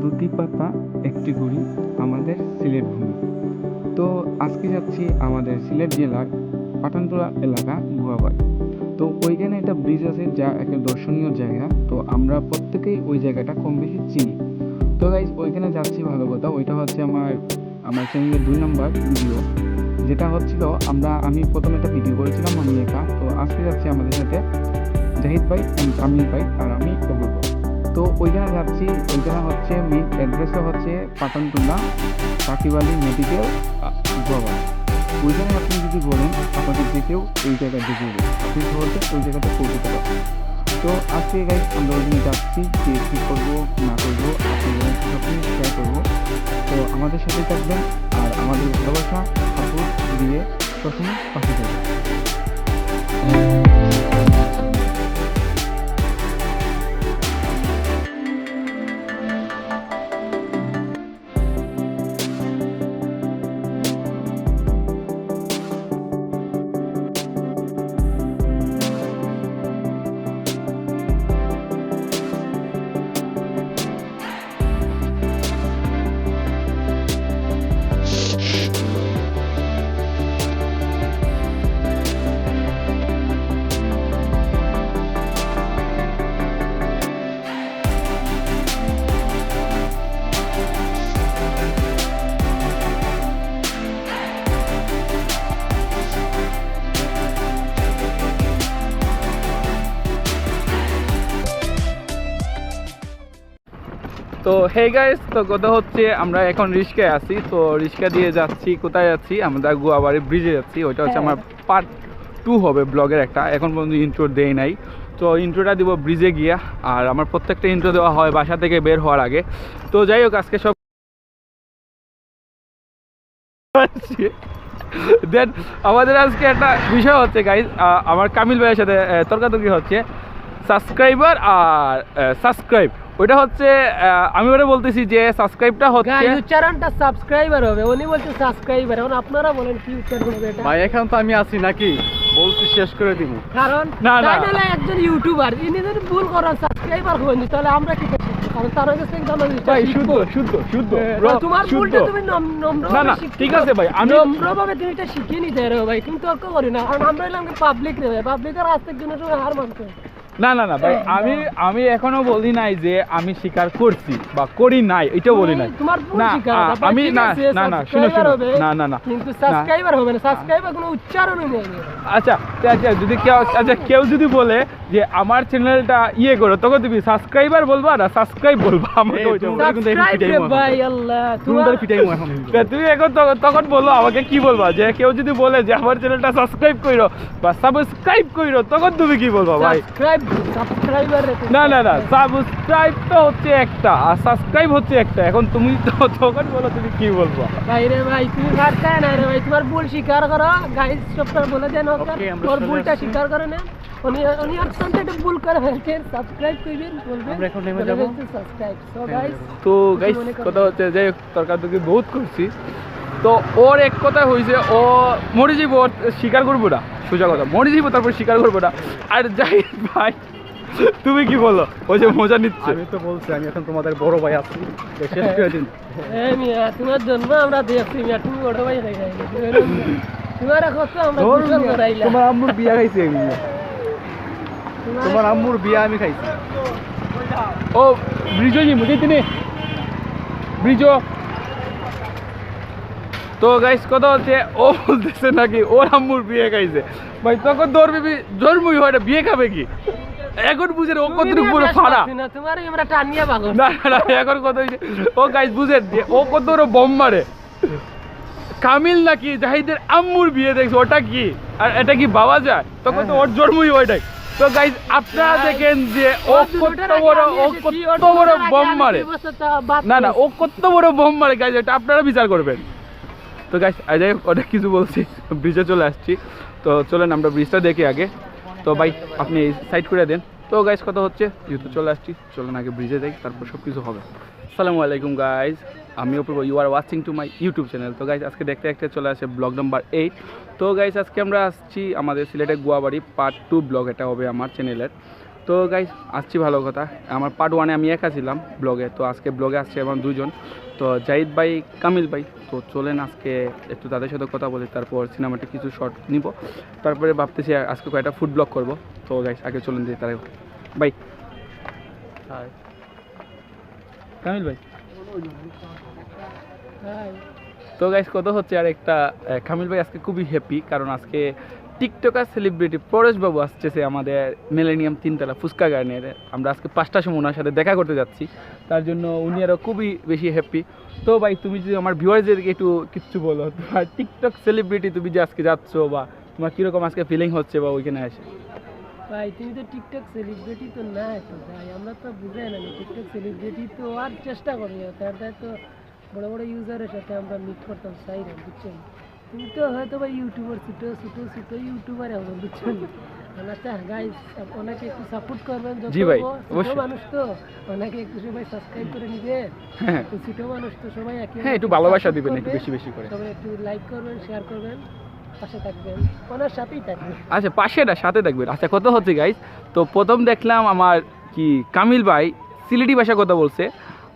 দুটি পাতা একটি গুড়ি আমাদের সিলেট ভূমি। তো আজকে যাচ্ছি আমাদের সিলেট জেলার পাঠানটুলা এলাকা গুয়াবাড়ি। তো ওইখানে একটা ব্রিজ আছে যা একটা দর্শনীয় জায়গা। তো আমরা প্রত্যেকেই ওই জায়গাটা কম বেশি চিনি। তো গাইজ ওইখানে যাচ্ছি ভালো কথা। ওইটা হচ্ছে আমার চ্যানেলের 2 নম্বর ভিডিও, যেটা হচ্ছিল আমি প্রথমে একটা ভিডিও করেছিলাম আমি একা। তো আজকে যাচ্ছি আমাদের সাথে জাহিদ ভাই, আমির ভাই আর আমি অপূর্ব। তো ওইখানে যাচ্ছি। ওইখানে হচ্ছে মেন অ্যাড্রেসটা হচ্ছে পাঠানটুলা সাকিব আলী মেডিকেল গোয়াবাড়ি। ওইখানে আপনি যদি বলেন আপনাদের যে কেউ এই জায়গায় ঢুকে দেবে, আপনি সহজে ওই জায়গাটা পৌঁছতে পারবেন। তো আজকে গাইজ আমরা ওইখানে যাচ্ছি, যে কী করবো না করবো আপনাদের সবকিছু শেয়ার করবো। তো আমাদের সাথে থাকবেন আর আমাদের ভালোবাসা সাপোর্ট দিয়ে সবসময় পাশে থাকবেন। তো হে গাইস, তো কথা হচ্ছে আমরা এখন রিস্কায় আছি। তো রিস্কা দিয়ে যাচ্ছি, কোথায় যাচ্ছি? আমরা গুয়াবাড়ি ব্রিজে যাচ্ছি। ওইটা হচ্ছে আমার পার্ট 2 হবে ব্লগের একটা। এখন পর্যন্ত ইন্ট্রো দেই নাই। তো ইন্ট্রোটা দিব ব্রিজে গিয়া। আর আমার প্রত্যেকটা ইন্ট্রো দেওয়া হয় বাসা থেকে বের হওয়ার আগে। তো যাই হোক, আজকে সব দেন আমাদের আজকে একটা বিষয় হচ্ছে গাইস, আমার কামিল ভাইয়ের সাথে তর্কাতর্কি হচ্ছে সাবস্ক্রাইবার আর সাবস্ক্রাইব। ওইটা হচ্ছে আমি ওটা বলতেছি যে সাবস্ক্রাইবটা হচ্ছে উচ্চারণটা সাবস্ক্রাইবার হবে, উনি বলছে সাবস্ক্রাইবার। এখন আপনারা বলেন কি উচ্চারণ হবে এটা? ভাই এখন তো আমি আছি নাকি, বলছি শেষ করে দিব। কারণ না, না। চ্যানেলে একজন ইউটিউবার ইনি যদি ভুল করেন সাবস্ক্রাইবার হবেন, তাহলে আমরা কি করব? কারণ তার কাছে থেকে আমরা ভাই শুদ্ধ শুদ্ধ শুদ্ধ bro, তোমার শুদ্ধ। ভুলটা তুমি নম্র না, না, ঠিক আছে ভাই, আমি নম্রভাবে তুমি এটা শিখিয়ে নিতে পারো ভাই, কিন্তু তর্ক করি না। কারণ আমরা এলাম পাবলিক রে ভাই, পাবলিকের কাছ থেকে জন্য হার মানতে হয়। না না না ভাই, আমি এখনো বলি নাই যে আমি স্বীকার করছি বা করি নাই, এটাও বলি নাই। তোমার ভুল না, স্বীকার করো। আমি ঠিক না আছে, না না শুনো subscriber শুনো হবে, না না না কিন্তু সাবস্ক্রাইবার হবে না। সাবস্ক্রাইবার কোনো উচ্চারণই নেই। আচ্ছা আচ্ছা, যদি কেউ যদি বলে যে আমার চ্যানেলটা ইয়ে করো, তখন তুমি সাবস্ক্রাইবার বলবা না সাবস্ক্রাইব বলবা? আমাকে ওইটা বলো। সাবস্ক্রাইব রে ভাই, আল্লাহ তুমি তোমার ফিটাইমু এখন। তুমি এখন তখন বলো আমাকে কি বলবা? যে কেউ যদি বলে যে আমার চ্যানেলটা সাবস্ক্রাইব কইরো বা সাবস্ক্রাইব কইরো, তখন তুমি কি বলবা ভাই? সাবস্ক্রাইবার রে। না না না, সাবস্ক্রাইব তো হচ্ছে একটা আর সাবস্ক্রাইব হচ্ছে একটা। এখন তুমি তখন বলো তুমি কি বলবা? ভাই রে ভাই, তুমি ভাবতে না রে ভাই, তোমার ভুল স্বীকার করো। গাইস সবটা বলে দেন ওকে, Okay, আমরা তোর চলে ভুলটা আসছি। স্বীকার করে না। উনি আর সামনে ভুল করে ফেলছে, সাবস্ক্রাইব করবেন বলবেন। আমরা এখন নেমে যাবো। সাবস্ক্রাইব। সো গাইস, তো গাইস কথা হচ্ছে যে তর্কাতর্কি বহুত করছি। তো ওর এক কথা হয়েছে, ও মরে যাইব, ওর স্বীকার করবো না, সোজা কথা মরে যাইব, তারপর স্বীকার করবো না। আর যাই ভাই, তুমি কি বলো? ওই যে মজা নিচ্ছে। আমি তো বলছি আমি এখন তোমাদের বড় ভাই আছি, শেষ করে দিন। এই মিয়া, তোমার জন্য আমরা দেখছি মিয়া, তুমি বড় ভাই হয়ে গেলে। তোমার কত আমরা গোসল করাইলা। তোমার আম্মুর বিয়া খাইছি আমি। তোমার আম্মুর বিয়া আমি খাইছি। ও ব্রিজো জি মুঝে তিনি ব্রিজো। তো গাইস কথা হচ্ছে, ও বলতেছে নাকি ওর আম্মুর বিয়ে খাইছে। ভাই তখন তোর জন্মই হয় না, বিয়ে খাবে কি? এখন বুঝেন ও কতটুকু পুরো ফাড়া। তোমার আমরা টানিয়া পাগল। না না, এখন কথা হয়েছে, ও গাইস বুঝেন যে ও কত বড় বম মারে। কামিল নাকি জাহিদের আম্মুর বিয়ে দেখছে, ওটা কি আর এটা কি বাবা যায়? তখন তো ওর জন্মই ওইটাই। তো গাইস আপনারা দেখেন যে ও কত বড় বম মারে। না না, ও কত বড় বম মারে গাইস, এটা আপনারা বিচার করবেন। তো গাইস যাই হোক, অনেক কিছু বলছি, ব্রিজে চলে আসছি। তো চলেন আমরা ব্রিজটা দেখি আগে। তো ভাই আপনি সাইড করে দেন। তো গাইস কথা হচ্ছে, যেহেতু চলে আসছি, চলেন আগে ব্রিজে যাই, তারপর সব কিছু হবে। আসসালামু আলাইকুম গাইস, আমি Apurba, you are watching to my YouTube channel. তো গাইস আজকে দেখতে দেখতে চলে আসে ব্লগ নাম্বার 8। তো গাইস আজকে আমরা আসছি আমাদের সিলেটের গুয়াবাড়ি পার্ট 2 ব্লগ, এটা হবে আমার চ্যানেলের। তো গাইস আসছি ভালো কথা, আমার পার্ট 1-এ আমি একা ছিলাম ব্লগে, তো আজকে ব্লগে আসছে আমার দুজন, তো জাহিদ ভাই, কামিল ভাই। তো চলেন আজকে একটু তাদের সাথে কথা বলি, তারপর সিনেমাটিক কিছু শর্ট নিব, তারপরে ভাবতেছি আজকে কয়েকটা ফুড ব্লগ করব। তো গাইস আগে চলেন দিয়ে তারা ভাই, হাই কামিল ভাই। হাই। তো গাইস কত হচ্ছে আর একটা কামিল ভাই আজকে খুবই হ্যাপি, কারণ আজকে টিকটকার সেলিব্রিটি পরেশ বাবু আসছে আমাদের মিলেনিয়াম 3 তলা ফুচকা গার্ডেনে। আমরা আজকে 5টার সময় ওনার সাথে দেখা করতে যাচ্ছি, তার জন্য উনি আরও খুবই বেশি হ্যাপি। তো ভাই তুমি যদি আমার ভিউয়ার্সদেরকে একটু কিচ্ছু বলো, তোমার টিকটক সেলিব্রিটি তুমি যে আজকে যাচ্ছ, বা তোমার কীরকম আজকে ফিলিং হচ্ছে বা ওইখানে এসে? ভাই তুমি তো টিকটক সেলিব্রিটি তো না, তো ভাই আমরা তো বুঝাই না টিকটক সেলিব্রিটি তো আর চেষ্টা করি, তার তো বড় বড় ইউজারের সাথে আমরা মিট করতাম চাই না, বুঝছেন? তুমি তো হয়তো ভাই ইউটিউবার, ছোটো ছোটো ছোটো ইউটিউবার এখন, বুঝছেন? আচ্ছা গাইস, ওনাকে একটু সাপোর্ট করবেন, জি ভাই, ছোটো অবশ্যই। মানুষ তো ওনাকে একটু সবাই সাবস্ক্রাইব করে নিবেন। হ্যাঁ তো ছোটো মানুষ তো সবাই একই হ্যাঁ, একটু ভালোবাসা দিবেন একটু বেশি বেশি করে। সবাই একটু লাইক করবেন, শেয়ার করবেন, পাশে থাকবেন, ওনার সাথেই থাকবেন। আচ্ছা পাশে না, সাথে দেখবেন। আচ্ছা কত হচ্ছে গাইস, তো প্রথম দেখলাম আমার কি কামিল ভাই সিলেটি ভাষা কথা বলছে,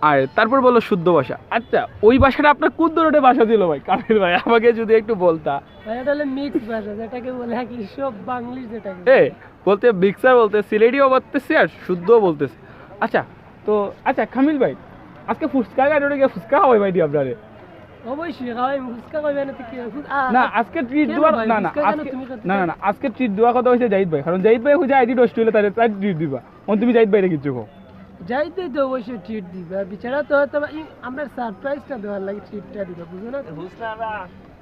আর তারপর বললো শুদ্ধ ভাষা। আচ্ছা ওই ভাষাটা আপনার কোন ধরনের ভাষা ছিল ভাই কামিল ভাই, আমাকে যদি একটু বলতা। ভাই এটা হলো মিক্স ভাষা, যেটাকে বলে কি সব বাংলিশ, যেটাকে এ বলতে মিক্সার বলতে সিলেটিও বলতেছে আর শুদ্ধও বলতেছে। আচ্ছা তো আচ্ছা কামিল ভাই, আজকে ফুচকা গাড়ি গিয়ে ফুচকা খাওয়াই ভাই দি আপনারে? অবশ্যই খাওয়াই, ফুচকা খাওয়াই না তো কি না আজকে ট্রিট কেন দেওয়ার ভাই, না না ফুচকা কেন আজকে তুমি করতে না না না আজকে ট্রিট দেওয়ার কথা হয়েছে জাহিদ ভাই, কারণ জাহিদ ভাই খুঁজে আইডি ডস্ট হইলে তাদের তাই ট্রিট দিবা, তুমি জাহিদ ভাইরে কিছু কো। যাইতে তো অবশ্যই ট্রিট দিবে, আর বিচারা তো হয়তো আমরা সারপ্রাইজটা দেওয়ার লাগে ট্রিটটা দিবে, বুঝো না?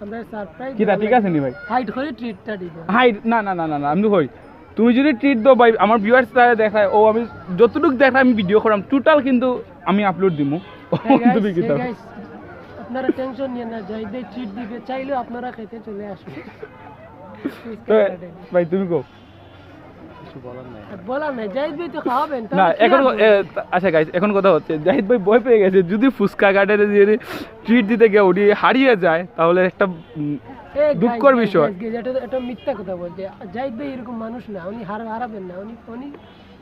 আমরা সারপ্রাইজ কি তা ঠিক আছে নি ভাই? হাইট করে ট্রিটটা দিবে। হাই না না না না না আমি কই, তুমি যদি ট্রিট দাও ভাই, আমার ভিউয়ার্স তারা দেখায়, ও আমি যতটুকু দেখায় আমি ভিডিও করাম টোটাল কিন্তু আমি আপলোড দিমু। তুমি কি দাও? আপনারা টেনশন নিয়ে না, যাই দিয়ে ট্রিট দিবে, চাইলেও আপনারা খেতে চলে আসবে। তো ভাই তুমি কো। কিছু বলার নাই। আর বলার নাই, জাহিদ ভাই তো খাওয়াবেন। না তাহলে কি এখন আর বলবো? আচ্ছা গাইস এখন কথা হচ্ছে জাহিদ ভাই ভয় পেয়ে গেছে, যদি ফুচকা গার্ডেনে যদি ট্রিট দিতে গিয়ে উনি হারিয়ে যায় তাহলে একটা এ দুঃখর guys, বিষয়। guys, guys, এটা মিথ্যা কথা বলছে। জাহিদ ভাই এরকম মানুষ না, উনি হারাবেন না, উনি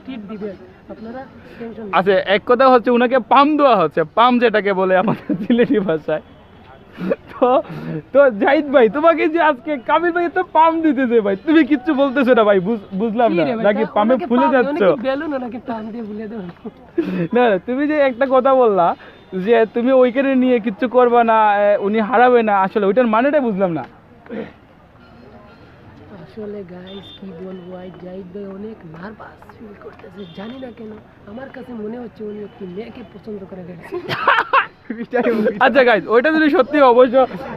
ট্রিট দিবেন, আপনারা টেনশন। আচ্ছা এক কথা হচ্ছে উনাকে পাম দেওয়া হচ্ছে, পাম যেটাকে বলে আমাদের সিলেটি ভাষায়। তো তো জাহিদ ভাই তোমাকে যে আজকে কামিল ভাই তো পাম দিতেছে ভাই, তুমি কিচ্ছু বলতেছো না ভাই, বুঝলাম না নাকি পামে ফুলে যাচ্ছ? বেলুন ওনাকে পাম দিয়ে ভুলে দেবেন। না না, তুমি যে একটা কথা বললা যে তুমি ওইখানে নিয়ে কিচ্ছু করবা না, উনি হারাবে না, আসলে ওইটার মানেটা বুঝলাম না। আসলে গাইস কি বলবো, জাহিদ ভাই অনেক নার্ভাস ফিল করতেছে, জানি না কেন, আমার কাছে মনে হচ্ছে উনি একটি মেয়েকে পছন্দ করে গেছে। আচ্ছা গাইজ ওইটা যদি সত্যি অবশ্য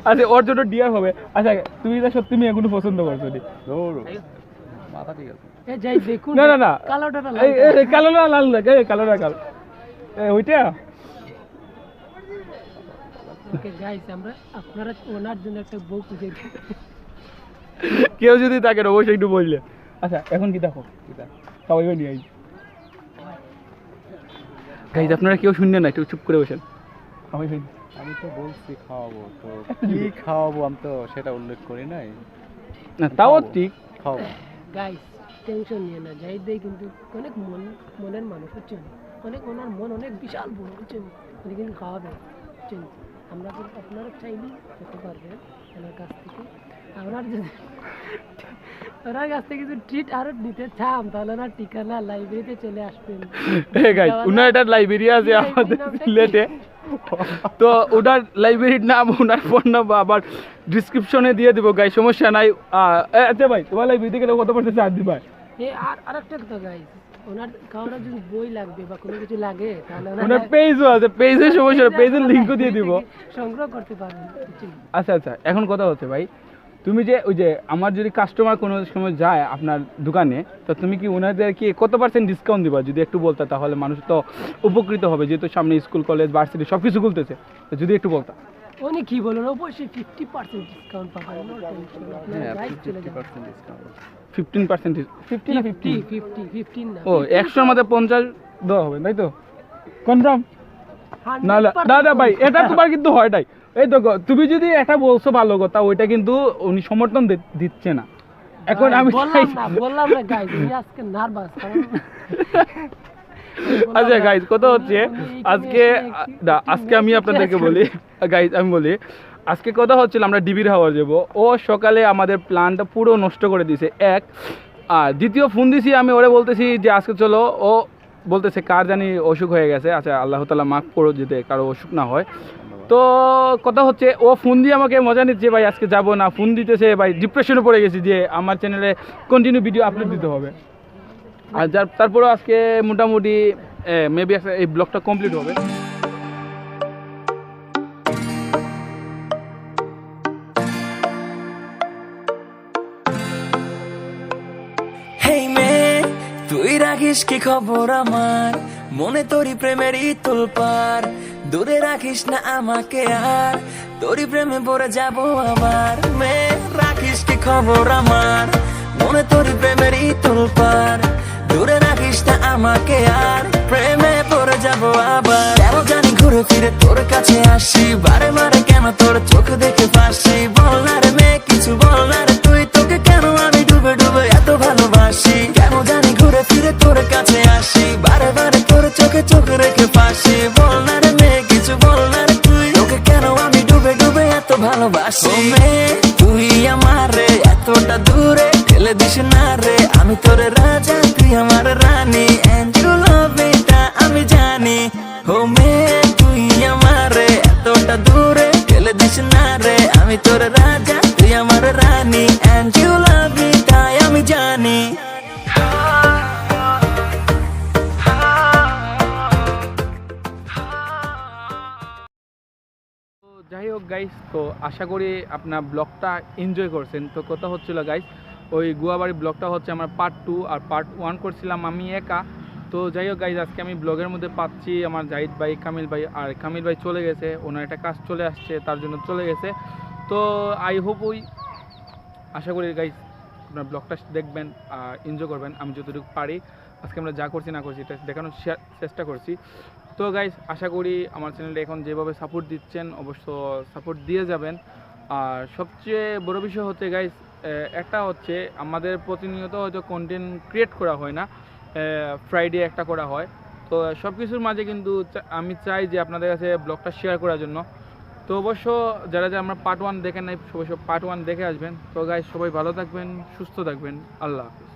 আচ্ছা ওর জন্য ডিয়ার হবে। আচ্ছা তুমি এটা সত্যি মেয়ে এখনো পছন্দ করছো নি? মাথা ঠিক আছে। এ জাহিদ দেখুন, না না না কালোটা না, এই এই কালো না লাল না, এই কালো না কালো, ওইটা। ওকে গাইস, আমরা আপনারা ওনার জন্য একটা বউ খুঁজে দিই। কেউ যদি থাকে অবশ্যই একটু বললে। আচ্ছা এখন কি দেখো সবাই নিয়ে আই গাইজ, আপনারা কেউ শুনলেন না, একটু চুপ করে বসেন। আমি তো বলছি খাওয়াবো, তো কি খাওয়াবো আমি তো সেটা উল্লেখ করি নাই। না তাও ঠিক। খাওয়াবো। গাইস টেনশন নিয়ে না, জাহিদ ভাই কিন্তু অনেক মনের মানুষ, বুঝছেন? ওনার মন অনেক বিশাল বড়, বুঝছেন? উনি কিন্তু খাওয়াবে, বুঝছেন? আমরা কিন্তু আপনারা চাইলেই খেতে পারবেন ওনার কাছ থেকে। ওনার কাছ থেকে যদি ট্রিট আরো নিতে চান তাহলে ওনার ঠিকানা লাইব্রেরিতে চলে আসবেন। গাইজ উনার একটা লাইব্রেরি আছে আমাদের সিলেটে, তো ওনার লাইব্রেরির নাম ওনার ফোন নাম্বার আবার ডিসক্রিপশনে দিয়ে দিব গাইজ, সমস্যা নাই। আচ্ছা ভাই তোমার লাইব্রেরিতে গেলে কত পার্সেন্ট চার্জ দিবা? আর একটা কথা গাইস, ওনার কারোর যদি বই লাগবে বা কোনো কিছু লাগে তাহলে ওনার পেজও আছে, পেজের সমস্যা, পেজের লিঙ্কও দিয়ে দিব, সংগ্রহ করতে পারবেন, বুঝছেন? আচ্ছা আচ্ছা এখন কথা হচ্ছে ভাই, তুমি যে ওই যে আমার যদি কাস্টমার কোনো সময় যায় আপনার দোকানে, তো তুমি কি ওনাদের কি কত পার্সেন্ট ডিসকাউন্ট দিবা? যদি একটু বলতা তাহলে মানুষ তো উপকৃত হবে, যেহেতু সামনে স্কুল কলেজ ভার্সিটি সব কিছু খুলতেছে, তো যদি একটু বলতা। উনি কি বলেন, অবশ্যই 50% ডিসকাউন্ট পাবেন, নো টেনশন। হ্যাঁ, আপনারা গাইড চলে যাবেন। 50% ডিসকাউন্ট। 15% 50 না 50 50? 15 না, ও 100-র মধ্যে 50 দেওয়া হবে তাই তো? কনফার্ম? না না না ভাই, এটা তোমার কিন্তু হয় নাই। এই তো তুমি যদি এটা বলছো ভালো কথা, ওইটা কিন্তু উনি সমর্থন দিচ্ছে না। এখন আমি বললাম না গাইস, আমি আজকে নার্ভাস। আচ্ছা গাইজ, কথা হচ্ছে আজকে আজকে আমি আপনাদেরকে বলি গাইজ, আমি বলি আজকে কথা হচ্ছিল আমরা ডিবির হাওয়া যাবো। ও সকালে আমাদের প্ল্যানটা পুরো নষ্ট করে দিয়েছে এক। আর দ্বিতীয় ফোন দিছি আমি, ওরে বলতেছি যে আজকে চলো, ও বলতেছে কার জানি অসুখ হয়ে গেছে। আচ্ছা আল্লাহ তাআলা মাফ করো যেতে কারো অসুখ না হয়। তো কথা হচ্ছে ও ফোন দিয়ে আমাকে মজা নিচ্ছে ভাই আজকে যাবো না, ফোন দিতেছে ভাই, ডিপ্রেশনে পড়ে গেছি যে আমার চ্যানেলে কন্টিনিউ ভিডিও আপলোড দিতে হবে। আর তারপরেও আজকে মোটামুটি মেবি এই ব্লগটা কমপ্লিট হবে। হেই মেয়ে, তুই রাখিস কি খবর আমার, মনে তোরই প্রেমেরই তোলপার, দূরে রাখিস না আমাকে আর, তোরই প্রেমে পড়ে যাব আবার। মেয়ে রাখিস কি খবর আমার, মনে তোরই প্রেমেরই তোলপার, দূরে রাখিস না আমাকে আর, প্রেমে পড়ে যাব আবার। কেন জানি ঘুরে ফিরে তোর কাছে আসি, বারে বারে কেন তোর চোখ দেখে ফাঁসি, বল না রে মেয়ে কিছু বল না রে তুই, তোকে কেন আমি ডুবে ডুবে এত ভালোবাসি। কেন জানি ঘুরে ফিরে তোর কাছে আসি, বারে বারে তোর চোখে চোখ রেখে ফাঁসি, বল না রে মেয়ে কিছু বল না রে তুই, তোকে কেন আমি ডুবে ডুবে এত ভালোবাসি। ও মেয়ে তুই আমার রে এতটা দূরে ঠেলে দিস না রে, আমি তোর রাজা তুই আমার রানী, and you love me তা আমি জানি। ও মেয়ে তুই আমার রে এতটা দূরে ঠেলে দিস না রে, আমি তোর রাজা তুই আমার রানী, and you love me তাই আমি জানি। তো যাই হোক গাইস, তো আশা করি আপনার ব্লগটা এনজয় করছেন। তো কথা হচ্ছিল গাইস, ওই গুয়াবাড়ি ব্লগটা হচ্ছে আমার পার্ট 2, আর পার্ট 1 করছিলাম আমি একা। তো যাই হোক গাইস, আজকে আমি ব্লগের মধ্যে পাচ্ছি আমার জাহিদ ভাই, কামিল ভাই, আর কামিল ভাই চলে গেছে, ওনার একটা কাজ চলে আসছে তার জন্য চলে গেছে। তো আই হোপ আশা করি গাইস আপনার ব্লগটা দেখবেন আর এনজয় করবেন। আমি যতটুকু পারি আজকে আমরা যা করছি না করছি এটা দেখানোর চেষ্টা করছি। তো গাইস আশা করি আমার চ্যানেলটা এখন যেভাবে সাপোর্ট দিচ্ছেন অবশ্য সাপোর্ট দিয়ে যাবেন। আর সবচেয়ে বড় বিষয় হচ্ছে গাইস, একটা হচ্ছে আমাদের প্রতিনিয়ত হয়তো কন্টেন্ট ক্রিয়েট করা হয় না, ফ্রাইডে একটা করা হয়। তো সব কিছুর মাঝে কিন্তু আমি চাই যে আপনাদের কাছে ব্লগটা শেয়ার করার জন্য। তো অবশ্য যারা যারা আমরা পার্ট 1 দেখেন নাই অবশ্য পার্ট 1 দেখে আসবেন। তো গাইস সবাই ভালো থাকবেন, সুস্থ থাকবেন, আল্লাহ হাফেজ।